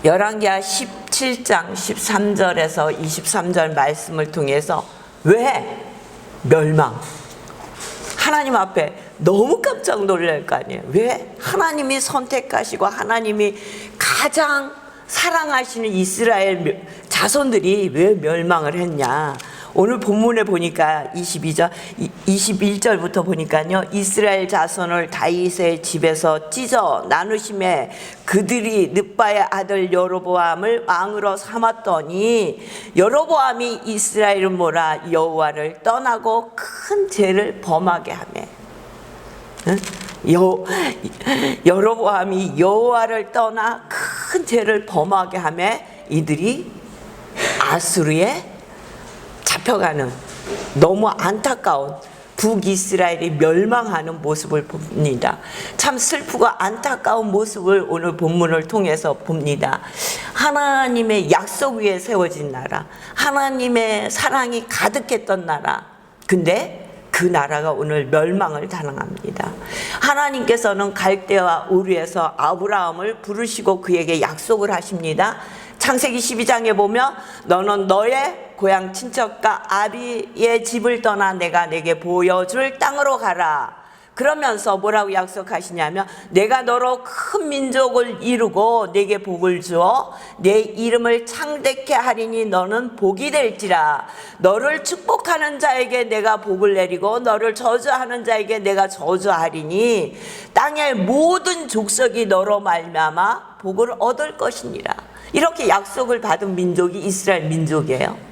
열왕기하 17장 13절에서 23절 말씀을 통해서 왜 멸망? 하나님 앞에 너무 깜짝 놀랄 거 아니에요. 왜 하나님이 선택하시고 하나님이 가장 사랑하시는 이스라엘 자손들이 왜 멸망을 했냐? 오늘 본문에 보니까 21절부터 보니까요, 이스라엘 자손을 다윗의 집에서 찢어 나누심에 그들이 느바의 아들 여로보암을 왕으로 삼았더니 여로보암이 이스라엘을 몰아 여호와를 떠나고 큰 죄를 범하게 하매. 여로보암이 여호와를 떠나 큰 죄를 범하게 하매 이들이 아수르에 잡혀가는 너무 안타까운 북이스라엘이 멸망하는 모습을 봅니다. 참 슬프고 안타까운 모습을 오늘 본문을 통해서 봅니다. 하나님의 약속 위에 세워진 나라, 하나님의 사랑이 가득했던 나라, 근데 그 나라가 오늘 멸망을 당합니다. 하나님께서는 갈대와 우르에서 아브라함을 부르시고 그에게 약속을 하십니다. 창세기 12장에 보면 너는 너의 고향 친척과 아비의 집을 떠나 내가 내게 보여줄 땅으로 가라. 그러면서 뭐라고 약속하시냐면 내가 너로 큰 민족을 이루고 내게 복을 주어 내 이름을 창대케 하리니 너는 복이 될지라. 너를 축복하는 자에게 내가 복을 내리고 너를 저주하는 자에게 내가 저주하리니 땅의 모든 족속이 너로 말미암아 복을 얻을 것이니라. 이렇게 약속을 받은 민족이 이스라엘 민족이에요.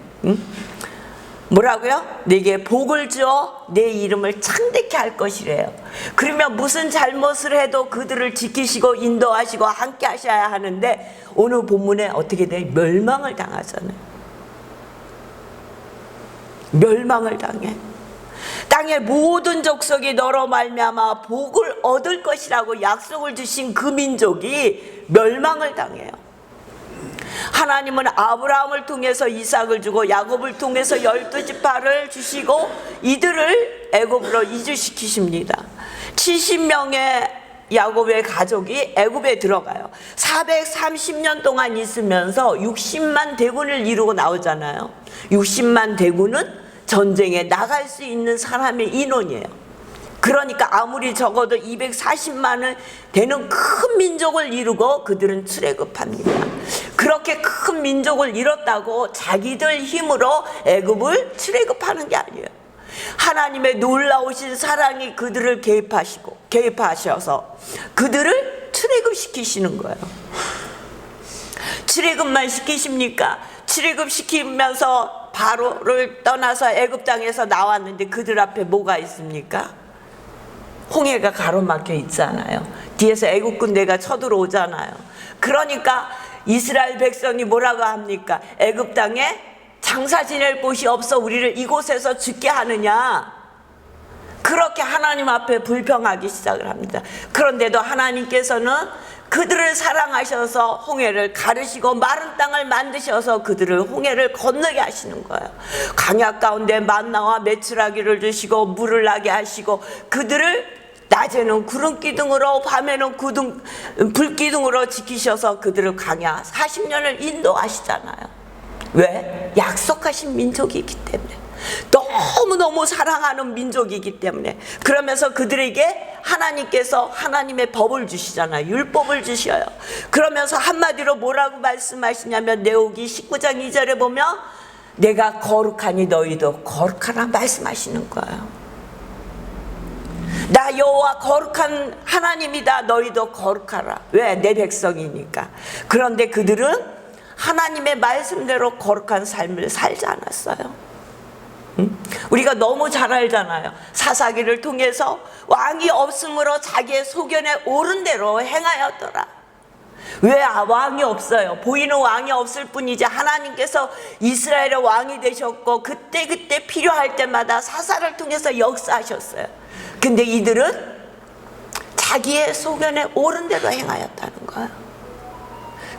뭐라고요? 내게 복을 주어 내 이름을 창대케 할 것이래요. 그러면 무슨 잘못을 해도 그들을 지키시고 인도하시고 함께 하셔야 하는데 오늘 본문에 어떻게 돼? 멸망을 당하잖아요. 멸망을 당해. 땅의 모든 족속이 너로 말미암아 복을 얻을 것이라고 약속을 주신 그 민족이 멸망을 당해요. 하나님은 아브라함을 통해서 이삭을 주고 야곱을 통해서 12지파를 주시고 이들을 애굽으로 이주시키십니다. 70명의 야곱의 가족이 애굽에 들어가요. 430년 동안 있으면서 60만 대군을 이루고 나오잖아요. 60만 대군은 전쟁에 나갈 수 있는 사람의 인원이에요. 그러니까 아무리 적어도 240만은 되는 큰 민족을 이루고 그들은 출애굽합니다. 그렇게 큰 민족을 이뤘다고 자기들 힘으로 애굽을 출애굽하는 게 아니에요. 하나님의 놀라우신 사랑이 그들을 개입하셔서 그들을 출애굽시키시는 거예요. 출애굽만 시키십니까? 출애굽시키면서 바로를 떠나서 애굽 땅에서 나왔는데 그들 앞에 뭐가 있습니까? 홍해가 가로막혀 있잖아요. 뒤에서 애국 군대가 쳐들어오잖아요. 그러니까 이스라엘 백성이 뭐라고 합니까? 애굽 땅에 장사 지낼 곳이 없어 우리를 이곳에서 죽게 하느냐? 그렇게 하나님 앞에 불평하기 시작을 합니다. 그런데도 하나님께서는 그들을 사랑하셔서 홍해를 가르시고 마른 땅을 만드셔서 그들을 홍해를 건너게 하시는 거예요. 광야 가운데 만나와 메추라기를 주시고 물을 나게 하시고 그들을 낮에는 구름 기둥으로 밤에는 불 기둥으로 지키셔서 그들을 광야 40년을 인도하시잖아요. 왜? 약속하신 민족이기 때문에. 너무너무 사랑하는 민족이기 때문에. 그러면서 그들에게 하나님께서 하나님의 법을 주시잖아요. 율법을 주셔요. 그러면서 한마디로 뭐라고 말씀하시냐면 레위기 19장 2절에 보면 내가 거룩하니 너희도 거룩하라 말씀하시는 거예요. 나 여호와 거룩한 하나님이다. 너희도 거룩하라. 왜? 내 백성이니까. 그런데 그들은 하나님의 말씀대로 거룩한 삶을 살지 않았어요. 우리가 너무 잘 알잖아요. 사사기를 통해서 왕이 없으므로 자기의 소견에 옳은 대로 행하였더라. 왜 왕이 없어요? 보이는 왕이 없을 뿐이지 하나님께서 이스라엘의 왕이 되셨고 그때 필요할 때마다 사사를 통해서 역사하셨어요. 근데 이들은 자기의 소견에 옳은 대로 행하였다는 거예요.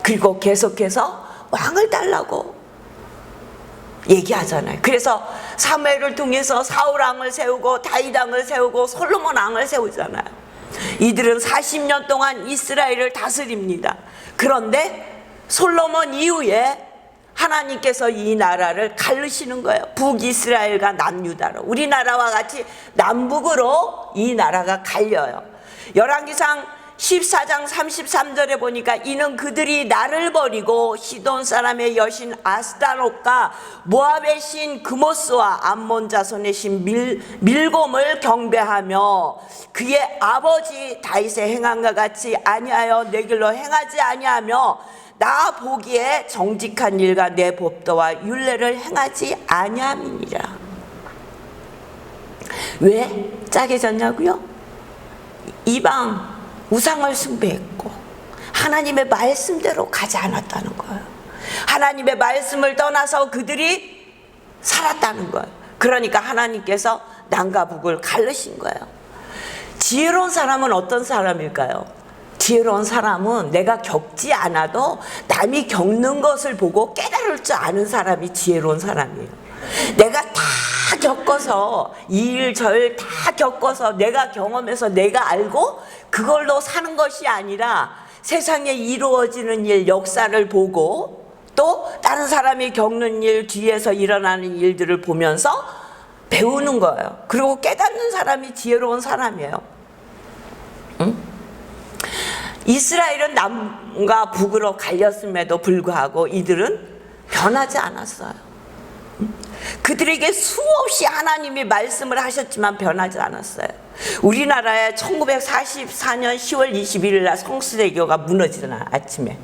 그리고 계속해서 왕을 달라고 얘기하잖아요. 그래서 사무엘을 통해서 사울 왕을 세우고 다윗 왕을 세우고 솔로몬 왕을 세우잖아요. 이들은 40년 동안 이스라엘을 다스립니다. 그런데 솔로몬 이후에 하나님께서 이 나라를 갈르시는 거예요. 북이스라엘과 남유다로. 우리나라와 같이 남북으로 이 나라가 갈려요. 열왕기상 14장 33절에 보니까 이는 그들이 나를 버리고 시돈 사람의 여신 아스타롯과 모압의 신 그모스와 암몬 자손의 신 밀곰을 경배하며 그의 아버지 다윗의 행함과 같이 아니하여 내 길로 행하지 아니하며 나 보기에 정직한 일과 내 법도와 율례를 행하지 아니함이니라. 왜 짜게 졌냐고요? 이방 우상을 숭배했고 하나님의 말씀대로 가지 않았다는 거예요. 하나님의 말씀을 떠나서 그들이 살았다는 거예요. 그러니까 하나님께서 남과 북을 갈르신 거예요. 지혜로운 사람은 어떤 사람일까요? 지혜로운 사람은 내가 겪지 않아도 남이 겪는 것을 보고 깨달을 줄 아는 사람이 지혜로운 사람이에요. 내가 다 겪어서 이일저일 다 겪어서 내가 경험해서 내가 알고 그걸로 사는 것이 아니라 세상에 이루어지는 일, 역사를 보고 또 다른 사람이 겪는 일, 뒤에서 일어나는 일들을 보면서 배우는 거예요. 그리고 깨닫는 사람이 지혜로운 사람이에요. 응? 이스라엘은 남과 북으로 갈렸음에도 불구하고 이들은 변하지 않았어요. 그들에게 수없이 하나님이 말씀을 하셨지만 변하지 않았어요. 우리나라에 1944년 10월 21일 날 성수대교가 무너지잖아. 아침에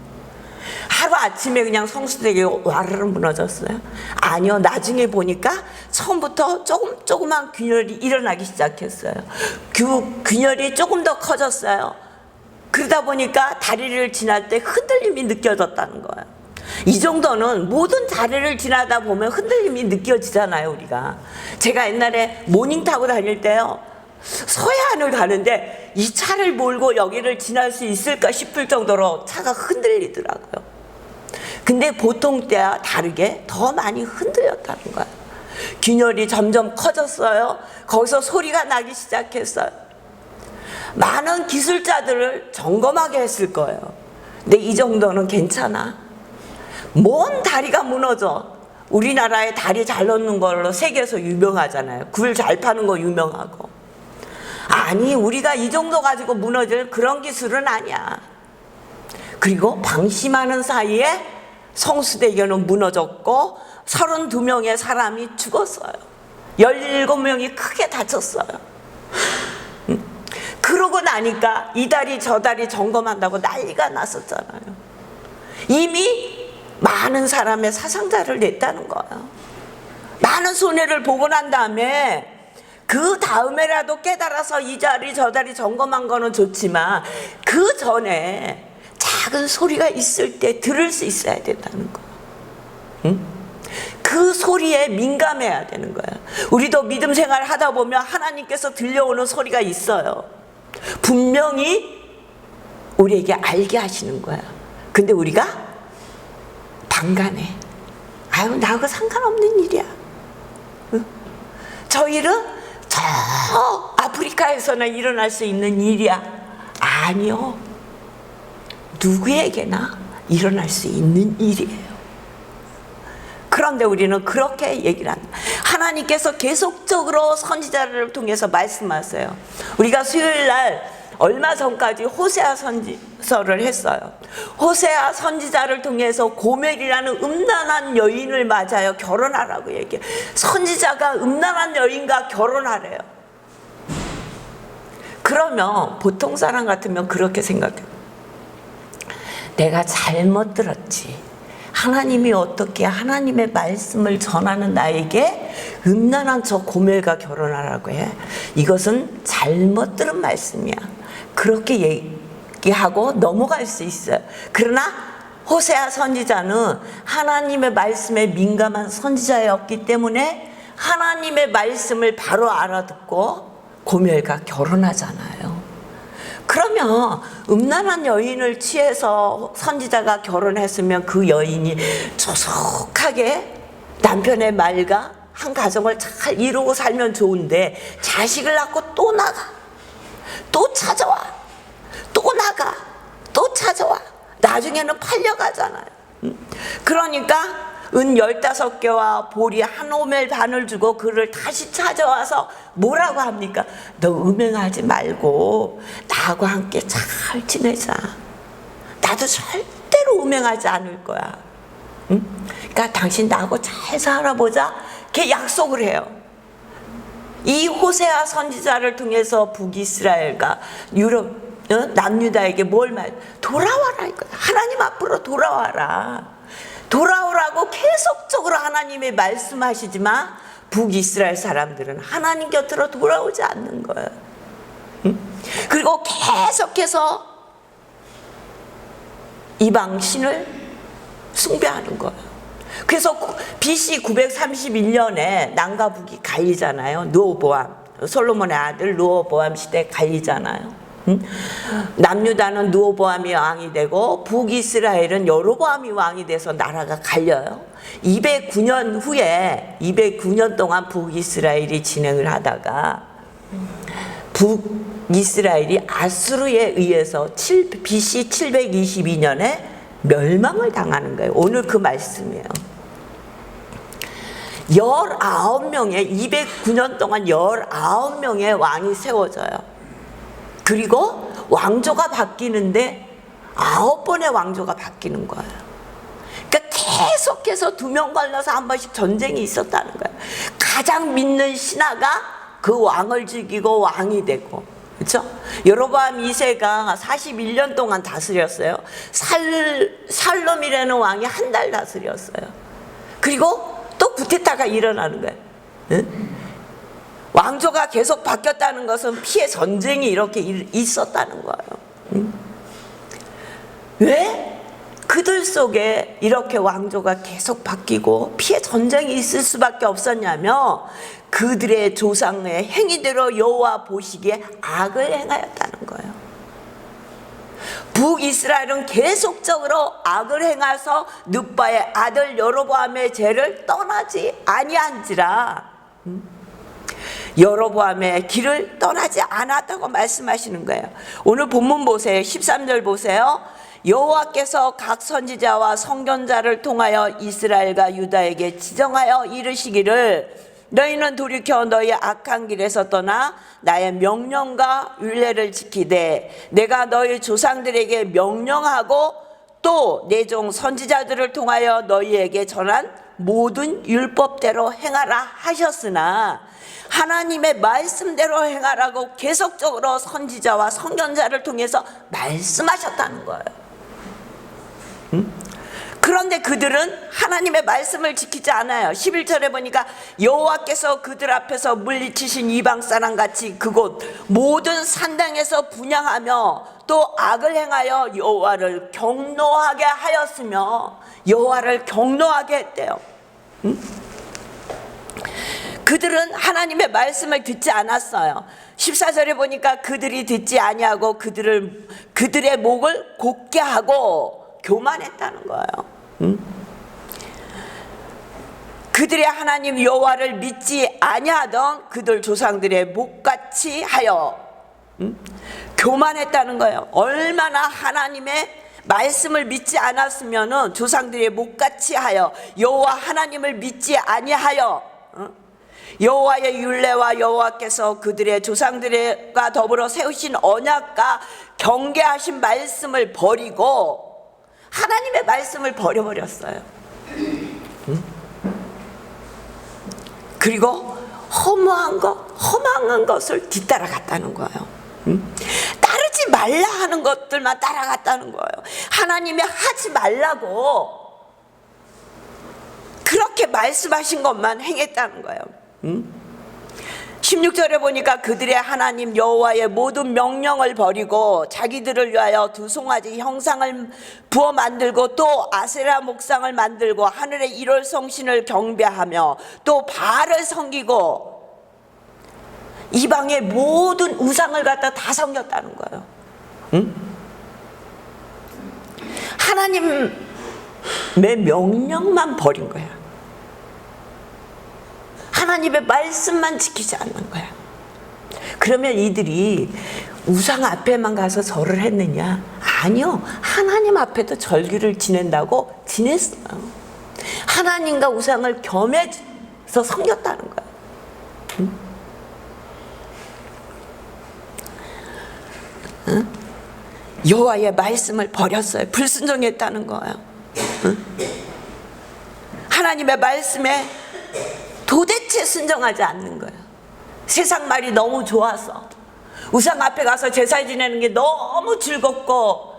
하루아침에 그냥 성수대교 와르르 무너졌어요? 아니요, 나중에 보니까 처음부터 조그만 균열이 일어나기 시작했어요. 그 균열이 조금 더 커졌어요. 그러다 보니까 다리를 지날 때 흔들림이 느껴졌다는 거예요. 이 정도는 모든 다리를 지나다 보면 흔들림이 느껴지잖아요. 우리가 제가 옛날에 모닝 타고 다닐 때요, 서해안을 가는데 이 차를 몰고 여기를 지날 수 있을까 싶을 정도로 차가 흔들리더라고요. 근데 보통 때와 다르게 더 많이 흔들렸다는 거예요. 균열이 점점 커졌어요. 거기서 소리가 나기 시작했어요. 많은 기술자들을 점검하게 했을 거예요. 근데 이 정도는 괜찮아. 먼 다리가 무너져. 우리나라에 다리 잘 놓는 걸로 세계에서 유명하잖아요. 굴 잘 파는 거 유명하고. 아니, 우리가 이 정도 가지고 무너질 그런 기술은 아니야. 그리고 방심하는 사이에 성수대교는 무너졌고 32명의 사람이 죽었어요. 17명이 크게 다쳤어요. 그러고 나니까 이 다리 저 다리 점검한다고 난리가 났었잖아요. 이미 많은 사람의 사상자를 냈다는 거예요. 많은 손해를 보고 난 다음에 그 다음에라도 깨달아서 이 자리 저 자리 점검한 거는 좋지만 그 전에 작은 소리가 있을 때 들을 수 있어야 된다는 거예요. 응? 그 소리에 민감해야 되는 거예요. 우리도 믿음 생활 하다 보면 하나님께서 들려오는 소리가 있어요. 분명히 우리에게 알게 하시는 거예요. 근데 우리가 방관해. 아유, 나하고 상관없는 일이야. 응? 저 일은 저 아프리카에서나 일어날 수 있는 일이야. 아니요, 누구에게나 일어날 수 있는 일이에요. 그런데 우리는 그렇게 얘기를 합니다. 하나님께서 계속적으로 선지자를 통해서 말씀하세요. 우리가 수요일 날 얼마 전까지 호세아 선지서를 했어요. 호세아 선지자를 통해서 고멜이라는 음란한 여인을 맞아요. 결혼하라고 얘기해요. 선지자가 음란한 여인과 결혼하래요. 그러면 보통 사람 같으면 그렇게 생각해요. 내가 잘못 들었지. 하나님이 어떻게 하나님의 말씀을 전하는 나에게 음란한 저 고멜과 결혼하라고 해? 이것은 잘못 들은 말씀이야. 그렇게 얘기하고 넘어갈 수 있어요. 그러나 호세아 선지자는 하나님의 말씀에 민감한 선지자였기 때문에 하나님의 말씀을 바로 알아듣고 고멜과 결혼하잖아요. 그러면 음란한 여인을 취해서 선지자가 결혼했으면 그 여인이 조속하게 남편의 말과 한 가정을 잘 이루고 살면 좋은데 자식을 낳고 또 나가, 또 찾아와, 또 나가, 또 찾아와. 나 나중에는 팔려가잖아요. 그러니까 은 15개와 보리 한 오멜 반을 주고 그를 다시 찾아와서 뭐라고 합니까? 너 음행하지 말고 나하고 함께 잘 지내자. 나도 절대로 음행하지 않을 거야. 그러니까 당신 나하고 잘 살아보자. 이렇게 약속을 해요. 이 호세아 선지자를 통해서 북이스라엘과 유럽 남유다에게 뭘 말? 돌아와라 이거야. 하나님 앞으로 돌아와라. 돌아오라고 계속적으로 하나님이 말씀하시지만 북이스라엘 사람들은 하나님 곁으로 돌아오지 않는 거예요. 그리고 계속해서 이방 신을 숭배하는 거예요. 그래서 BC 931년에 남과 북이 갈리잖아요. 르호보암, 솔로몬의 아들 르호보암 시대에 갈리잖아요. 남유다는 르호보암이 왕이 되고 북이스라엘은 여로보암이 왕이 돼서 나라가 갈려요. 209년 후에 209년 동안 북이스라엘이 진행을 하다가 북이스라엘이 아수르에 의해서 BC 722년에 멸망을 당하는 거예요. 오늘 그 말씀이에요. 19명의 209년 동안 19명의 왕이 세워져요. 그리고 왕조가 바뀌는데 9번의 왕조가 바뀌는 거예요. 그러니까 계속해서 2명 갈라서 한 번씩 전쟁이 있었다는 거예요. 가장 믿는 신하가 그 왕을 죽이고 왕이 되고, 그렇죠? 여로보암 2세가 41년 동안 다스렸어요. 살롬이라는 왕이 한 달 다스렸어요. 그리고 또 쿠데타가 일어나는 거예요. 응? 왕조가 계속 바뀌었다는 것은 피해 전쟁이 이렇게 있었다는 거예요. 왜 그들 속에 이렇게 왕조가 계속 바뀌고 피해 전쟁이 있을 수밖에 없었냐면 그들의 조상의 행위대로 여호와 보시기에 악을 행하였다는 거예요. 북이스라엘은 계속적으로 악을 행해서 느바의 아들 여로보암의 죄를 떠나지 아니한지라 여로보암의 길을 떠나지 않았다고 말씀하시는 거예요. 오늘 본문 보세요. 13절 보세요. 여호와께서 각 선지자와 선견자를 통하여 이스라엘과 유다에게 지정하여 이르시기를 너희는 돌이켜 너희 악한 길에서 떠나 나의 명령과 율례를 지키되 내가 너희 조상들에게 명령하고 또 내 종 선지자들을 통하여 너희에게 전한 모든 율법대로 행하라 하셨으나 하나님의 말씀대로 행하라고 계속적으로 선지자와 선견자를 통해서 말씀하셨다는 거예요. 그런데 그들은 하나님의 말씀을 지키지 않아요. 11절에 보니까 여호와께서 그들 앞에서 물리치신 이방 사람같이 그곳 모든 산당에서 분향하며 또 악을 행하여 여호와를 경노하게 하였으며 여호와를 경노하게 했대요. 그들은 하나님의 말씀을 듣지 않았어요. 14절에 보니까 그들이 듣지 아니하고 그들의 목을 곧게 하고 교만했다는 거예요. 그들의 하나님 여호와를 믿지 아니하던 그들 조상들의 목같이 하여 교만했다는 거예요. 얼마나 하나님의 말씀을 믿지 않았으면은 조상들의 목같이 하여 여호와 하나님을 믿지 아니하여 여호와의 율례와 여호와께서 그들의 조상들과 더불어 세우신 언약과 경계하신 말씀을 버리고 하나님의 말씀을 버려버렸어요. 그리고 허망한 것을 뒤따라갔다는 거예요. 따르지 말라 하는 것들만 따라갔다는 거예요. 하나님이 하지 말라고 그렇게 말씀하신 것만 행했다는 거예요. 16절에 보니까 그들의 하나님 여호와의 모든 명령을 버리고 자기들을 위하여 두 송아지 형상을 부어 만들고 또 아세라 목상을 만들고 하늘의 일월 성신을 경배하며 또 바알을 섬기고 이방의 모든 우상을 갖다 다 섬겼다는 거예요. 하나님의 명령만 버린 거야. 하나님의 말씀만 지키지 않는 거야. 그러면 이들이 우상 앞에만 가서 절을 했느냐? 아니요. 하나님 앞에도 절기를 지낸다고 지냈어요. 하나님과 우상을 겸해서 섬겼다는 거예요. 여호와의 말씀을 버렸어요. 불순종했다는 거예요. 하나님의 말씀에 도대체 순종하지 않는 거예요. 세상 말이 너무 좋아서, 우상 앞에 가서 제사 지내는 게 너무 즐겁고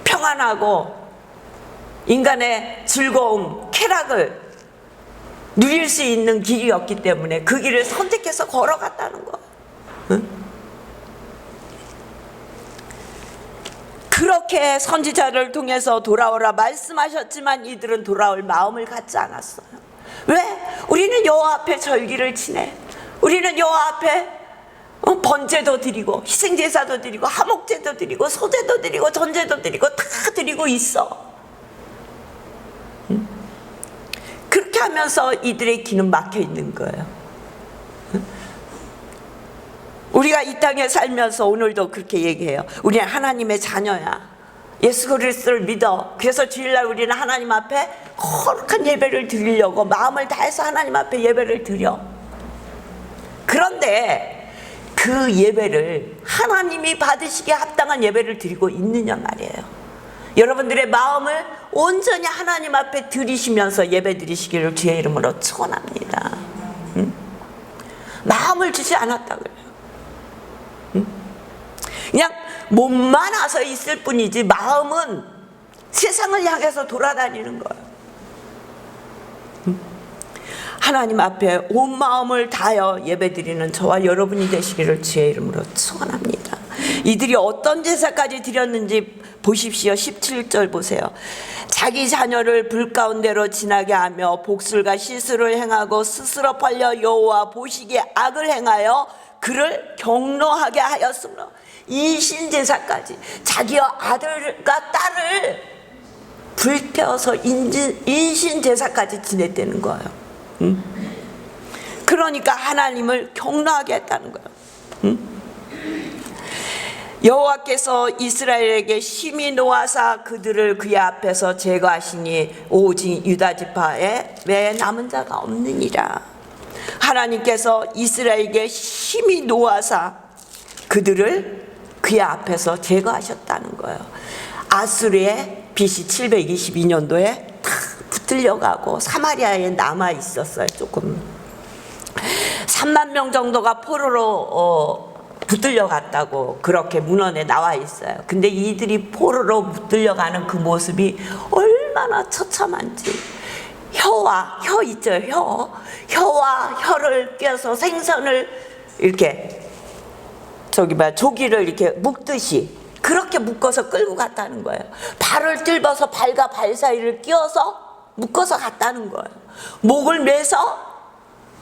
평안하고 인간의 즐거움, 쾌락을 누릴 수 있는 길이었기 때문에 그 길을 선택해서 걸어갔다는 거예요. 응? 그렇게 선지자를 통해서 돌아오라 말씀하셨지만 이들은 돌아올 마음을 갖지 않았어요. 왜? 우리는 여호와 앞에 절기를 지내. 우리는 여호와 앞에 번제도 드리고 희생제사도 드리고 화목제도 드리고 소제도 드리고 전제도 드리고 다 드리고 있어. 그렇게 하면서 이들의 귀는 막혀 있는 거예요. 우리가 이 땅에 살면서 오늘도 그렇게 얘기해요. 우리는 하나님의 자녀야. 예수 그리스도를 믿어. 그래서 주일날 우리는 하나님 앞에 거룩한 예배를 드리려고 마음을 다해서 하나님 앞에 예배를 드려. 그런데 그 예배를 하나님이 받으시기에 합당한 예배를 드리고 있느냐 말이에요. 여러분들의 마음을 온전히 하나님 앞에 드리시면서 예배 드리시기를 주의 이름으로 축원합니다. 마음을 주지 않았다 그래요. 그냥 몸만 와서 있을 뿐이지 마음은 세상을 향해서 돌아다니는 거예요. 하나님 앞에 온 마음을 다하여 예배드리는 저와 여러분이 되시기를 주의 이름으로 축원합니다. 이들이 어떤 제사까지 드렸는지 보십시오. 17절 보세요. 자기 자녀를 불 가운데로 지나게 하며 복술과 시술을 행하고 스스로 팔려 여호와 보시기에 악을 행하여 그를 경노하게 하였으므로, 인신제사까지 자기의 아들과 딸을 불태워서 인신제사까지 지냈다는 거예요. 그러니까 하나님을 경노하게 했다는 거예요. 여호와께서 이스라엘에게 심히 노하사 그들을 그의 앞에서 제거하시니 오직 유다 지파에 외에 남은 자가 없느니라. 하나님께서 이스라엘에게 심히 노하사 그들을 그의 앞에서 제거하셨다는 거예요. 아수르의 BC 722년도에 다 붙들려가고 사마리아에 남아 있었어요. 조금 3만 명 정도가 포로로 붙들려갔다고 그렇게 문헌에 나와 있어요. 근데 이들이 포로로 붙들려가는 그 모습이 얼마나 처참한지, 혀 있죠. 혀와 혀를 껴서 생선을 이렇게 조기를 이렇게 묶듯이 그렇게 묶어서 끌고 갔다는 거예요. 발을 뜰어서 발과 발 사이를 끼워서 묶어서 갔다는 거예요. 목을 매서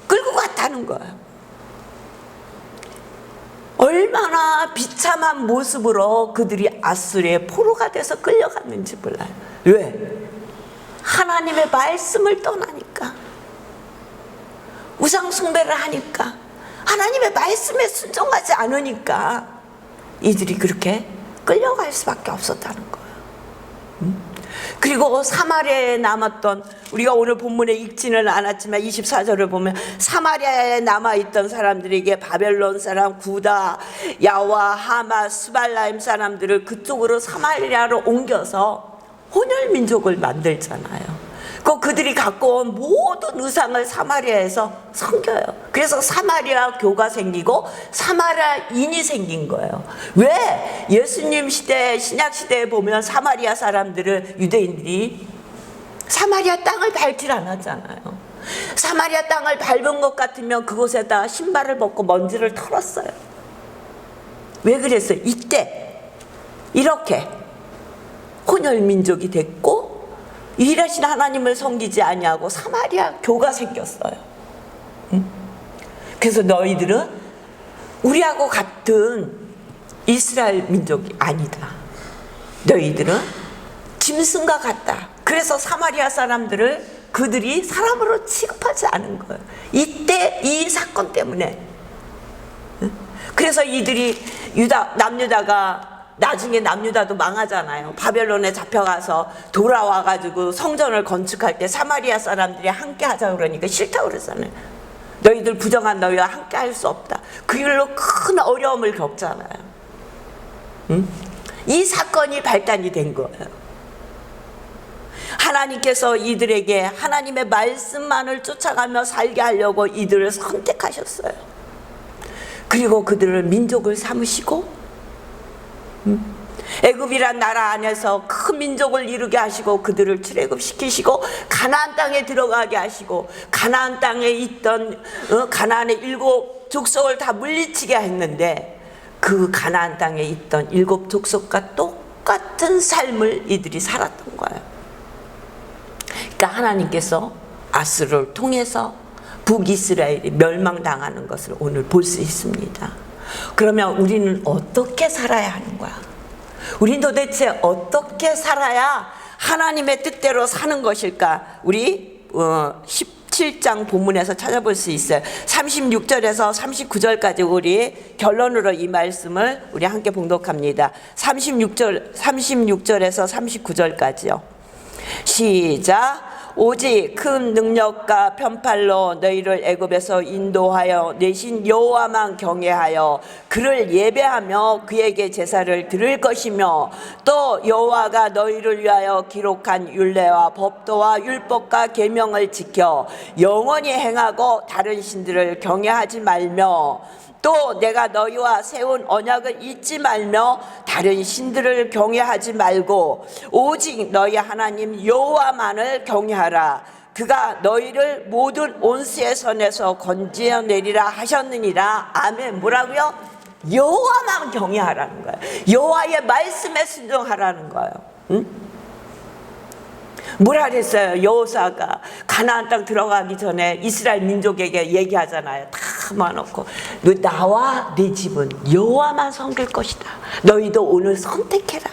끌고 갔다는 거예요. 얼마나 비참한 모습으로 그들이 아수르의 포로가 돼서 끌려갔는지 몰라요. 왜? 하나님의 말씀을 떠나니까, 우상 숭배를 하니까, 하나님의 말씀에 순종하지 않으니까 이들이 그렇게 끌려갈 수밖에 없었다는 거예요. 그리고 사마리아에 남았던, 우리가 오늘 본문에 읽지는 않았지만 24절을 보면 사마리아에 남아있던 사람들에게 바벨론 사람, 구다, 야와, 하마, 스발라임 사람들을 그쪽으로 사마리아로 옮겨서 혼혈민족을 만들잖아요. 그들이 갖고 온 모든 의상을 사마리아에서 섬겨요. 그래서 사마리아 교가 생기고 사마리아인이 생긴 거예요. 왜? 예수님 시대, 신약 시대에 보면 사마리아 사람들을, 유대인들이 사마리아 땅을 밟질 않았잖아요. 사마리아 땅을 밟은 것 같으면 그곳에다 신발을 벗고 먼지를 털었어요. 왜 그랬어요? 이때 이렇게 혼혈민족이 됐고 유일하신 하나님을 섬기지 아니하고 사마리아 교가 생겼어요. 그래서 너희들은 우리하고 같은 이스라엘 민족이 아니다. 너희들은 짐승과 같다. 그래서 사마리아 사람들을 그들이 사람으로 취급하지 않은 거예요. 이때 이 사건 때문에 그래서 이들이 남유다가 나중에 남유다도 망하잖아요. 바벨론에 잡혀가서 돌아와가지고 성전을 건축할 때 사마리아 사람들이 함께 하자 그러니까 싫다고 그러잖아요. 너희들 부정한 너희와 함께 할 수 없다. 그 일로 큰 어려움을 겪잖아요. 이 사건이 발단이 된 거예요. 하나님께서 이들에게 하나님의 말씀만을 쫓아가며 살게 하려고 이들을 선택하셨어요. 그리고 그들을 민족을 삼으시고 애굽이란 나라 안에서 큰 민족을 이루게 하시고 그들을 출애굽시키시고 가나안 땅에 들어가게 하시고 가나안 땅에 있던 가나안의 7 족속을 다 물리치게 했는데 그 가나안 땅에 있던 7 족속과 똑같은 삶을 이들이 살았던 거예요. 그러니까 하나님께서 아수르를 통해서 북이스라엘이 멸망당하는 것을 오늘 볼 수 있습니다. 그러면 우리는 어떻게 살아야 하는 거야? 우린 도대체 어떻게 살아야 하나님의 뜻대로 사는 것일까? 우리 17장 본문에서 찾아볼 수 있어요. 36절에서 39절까지 우리 결론으로 이 말씀을 우리 함께 봉독합니다. 36절에서 39절까지요. 시작. 오직 큰 능력과 편팔로 너희를 애굽에서 인도하여 내신 여호와만 경외하여 그를 예배하며 그에게 제사를 드릴 것이며 또 여호와가 너희를 위하여 기록한 율례와 법도와 율법과 계명을 지켜 영원히 행하고 다른 신들을 경외하지 말며 또 내가 너희와 세운 언약을 잊지 말며 다른 신들을 경외하지 말고 오직 너희 하나님 여호와만을 경외하라. 그가 너희를 모든 온수의 선에서 건지어내리라 하셨느니라. 아멘. 뭐라고요? 여호와만 경외하라는 거예요. 여호와의 말씀에 순종하라는 거예요. 응? 뭐라 그랬어요? 여호수아가 가나안 땅 들어가기 전에 이스라엘 민족에게 얘기하잖아요. 다 모아놓고 너 나와 네 집은 여호와만 섬길 것이다. 너희도 오늘 선택해라.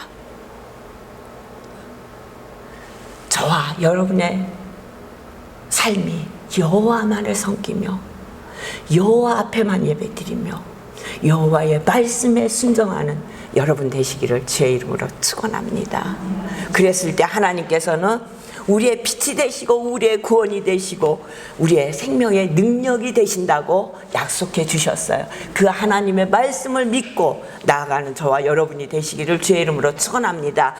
저와 여러분의 삶이 여호와만을 섬기며 여호와 앞에만 예배드리며 여호와의 말씀에 순종하는 여러분 되시기를 주의 이름으로 축원합니다. 그랬을 때 하나님께서는 우리의 빛이 되시고 우리의 구원이 되시고 우리의 생명의 능력이 되신다고 약속해 주셨어요. 그 하나님의 말씀을 믿고 나아가는 저와 여러분이 되시기를 주의 이름으로 축원합니다.